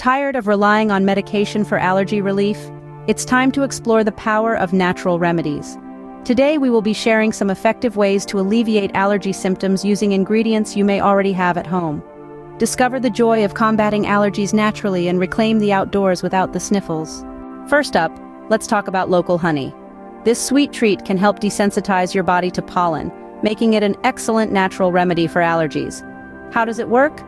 Tired of relying on medication for allergy relief? It's time to explore the power of natural remedies. Today we will be sharing some effective ways to alleviate allergy symptoms using ingredients you may already have at home. Discover the joy of combating allergies naturally and reclaim the outdoors without the sniffles. First up, let's talk about local honey. This sweet treat can help desensitize your body to pollen, making it an excellent natural remedy for allergies. How does it work?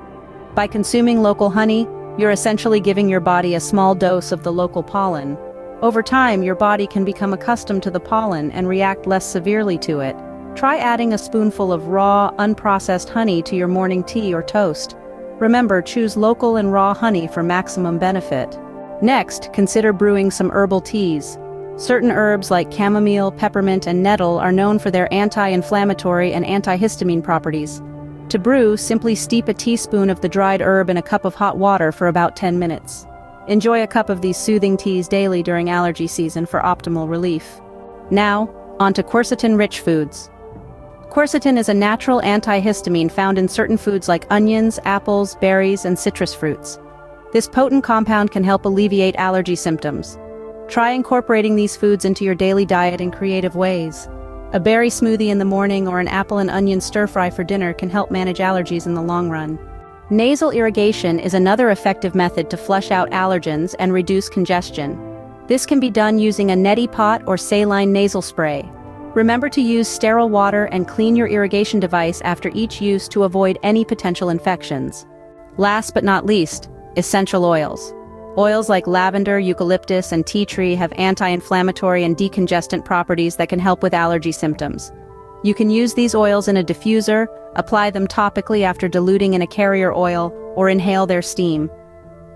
By consuming local honey, you're essentially giving your body a small dose of the local pollen. Over time, your body can become accustomed to the pollen and react less severely to it. Try adding a spoonful of raw, unprocessed honey to your morning tea or toast. Remember, choose local and raw honey for maximum benefit. Next, consider brewing some herbal teas. Certain herbs like chamomile, peppermint, and nettle are known for their anti-inflammatory and antihistamine properties. To brew, simply steep a teaspoon of the dried herb in a cup of hot water for about 10 minutes. Enjoy a cup of these soothing teas daily during allergy season for optimal relief. Now, onto Quercetin-Rich Foods. Quercetin is a natural antihistamine found in certain foods like onions, apples, berries, and citrus fruits. This potent compound can help alleviate allergy symptoms. Try incorporating these foods into your daily diet in creative ways. A berry smoothie in the morning or an apple and onion stir-fry for dinner can help manage allergies in the long run. Nasal irrigation is another effective method to flush out allergens and reduce congestion. This can be done using a neti pot or saline nasal spray. Remember to use sterile water and clean your irrigation device after each use to avoid any potential infections. Last but not least, essential oils. Oils like lavender, eucalyptus, and tea tree have anti-inflammatory and decongestant properties that can help with allergy symptoms. You can use these oils in a diffuser, apply them topically after diluting in a carrier oil, or inhale their steam.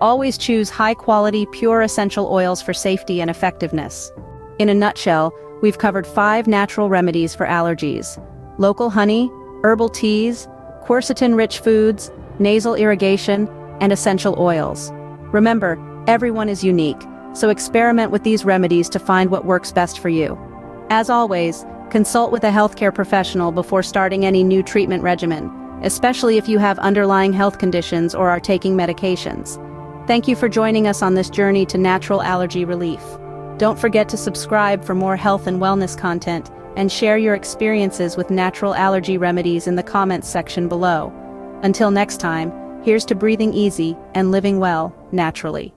Always choose high-quality, pure essential oils for safety and effectiveness. In a nutshell, we've covered 5 natural remedies for allergies: local honey, herbal teas, quercetin-rich foods, nasal irrigation, and essential oils. Remember, everyone is unique, so experiment with these remedies to find what works best for you. As always, consult with a healthcare professional before starting any new treatment regimen, especially if you have underlying health conditions or are taking medications. Thank you for joining us on this journey to natural allergy relief. Don't forget to subscribe for more health and wellness content, and share your experiences with natural allergy remedies in the comments section below. Until next time, here's to breathing easy and living well, naturally.